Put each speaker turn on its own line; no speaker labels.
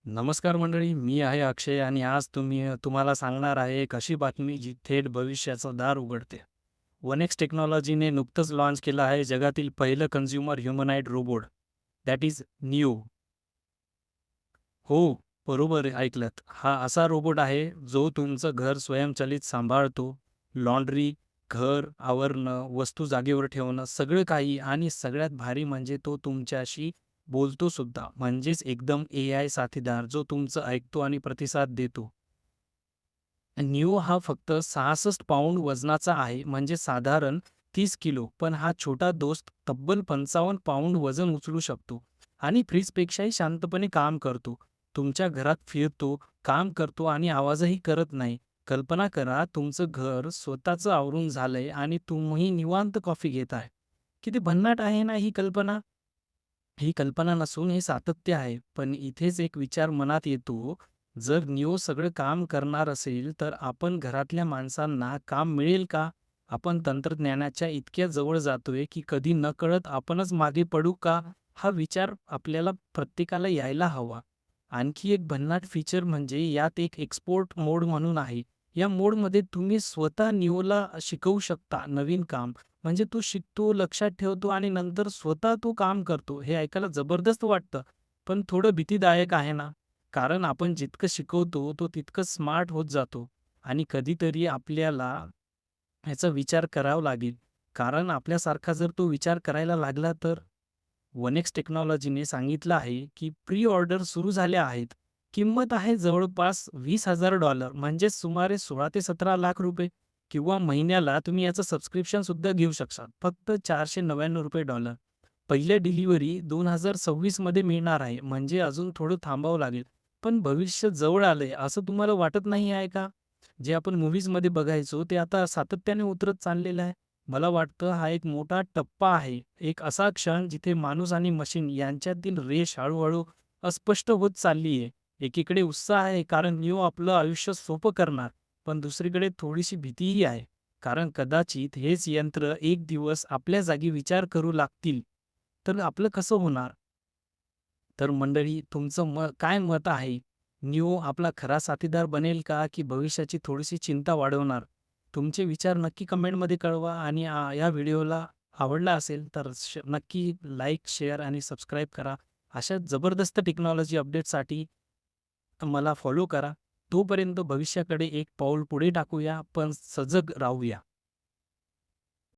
नमस्कार मंडळी, मी आहे अक्षय आणि आज तुम्हाला सांगणार आहे एक अशी बातमी जी थेट भविष्याचं दार उघडते. वनेक्स टेक्नॉलॉजीने नुकतंच लॉन्च केलं आहे जगातील पहिलं consumer humanoid robot, that is neo. हो, बरोबर ऐकलत. हा असा रोबोट आहे जो तुमचं घर स्वयंचलित सांभाळतो. लॉन्ड्री, घर आवरणं, वस्तू जागेवर ठेवणं, सगळं काही आणि सगळ्यात भारी म्हणजे तो तुमच्याशी बोलतो सुद्धा. म्हणजेच एकदम एआय साथीदार जो तुमचं ऐकतो आणि प्रतिसाद देतो. न्यू हा फक्त 66 पाउंड वजनाचा आहे, म्हणजे साधारण 30 किलो. पण हा छोटा दोस्त तब्बल 55 पाउंड वजन उचलू शकतो आणि फ्रीजपेक्षाही शांतपणे काम करतो. तुमच्या घरात फिरतो, काम करतो आणि आवाजही करत नाही. कल्पना करा, तुमचं घर स्वतःचं आवरून झालंय आणि तुम्ही निवांत कॉफी घेताय. किती भन्नाट आहे ना ही कल्पना? ही कल्पना नसून हे सातत्य आहे. पण इथेच एक विचार मनात येतो, जर निओ सगळं काम करणार असेल, तर आपण घरातल्या माणसांना काम मिळेल का? आपण तंत्रज्ञानाच्या इतक्या जवळ जातोय, की कधी नकळत आपणच मागे पडू का? हा विचार आपल्याला प्रत्येकाला यायला हवा. आणखी एक भन्नाट फीचर म्हणजे यात एक एक्सपोर्ट मोड म्हणून आहे. या मोडमध्ये तुम्ही स्वतः निओला शिकवू शकता नवीन काम. म्हणजे तो शिकतो, लक्षात ठेवतो आणि नंतर स्वतः तो काम करतो. हे ऐकायला जबरदस्त वाटतं, पण थोडं भीतीदायक आहे ना. कारण आपण जितकं शिकवतो, तो तितकं स्मार्ट होत जातो आणि कधीतरी आपल्याला ह्याचा विचार करावा लागेल. कारण आपल्यासारखा जर तो विचार करायला लागला तर? वनेक्स टेक्नॉलॉजीने सांगितलं आहे, की प्री ऑर्डर सुरू झाल्या आहेत. किंमत आहे जवळपास $20,000 म्हणजे सुमारे 16 ते 17 लाख रुपये किंवा महिन्याला तुम्ही याचं सबस्क्रिप्शन सुद्धा घेऊ शकता. फक्त $499. पहिल्या डिलिव्हरी 2026 मध्ये मिळणार आहे. म्हणजे अजून थोडं थांबावं लागेल. पण भविष्य जवळ आलंय असं तुम्हाला वाटत नाही आहे का? जे आपण मूव्हीजमध्ये बघायचो ते आता सातत्याने उतरत चाललेलं आहे. मला वाटतं हा एक मोठा टप्पा आहे. एक असा क्षण जिथे माणूस आणि मशीन यांच्यातील रेष हळू-हळू अस्पष्ट होत चालली आहे. एकीकडे उत्साह आहे कारण न्यू आपलं आयुष्य सोपं करणार, पण दुसरीकडे थोडीशी भीतीही आहे. कारण कदाचित हेच यंत्र एक दिवस आपल्या जागी विचार करू लागतील, तर आपलं कसं होणार? तर मंडळी तुमचं काय मत आहे? न्यू आपला खरा साथीदार बनेल का, की भविष्याची थोडीशी चिंता वाढवणार? तुमचे विचार नक्की कमेंटमध्ये कळवा आणि या व्हिडिओला आवडला असेल तर नक्की लाईक, शेअर आणि सबस्क्राईब करा. अशा जबरदस्त टेक्नॉलॉजी अपडेटसाठी मला फॉलो करा. तोपर्यंत भविष्याकडे एक पाऊल पुढे टाकूया, पण सजग राहूया.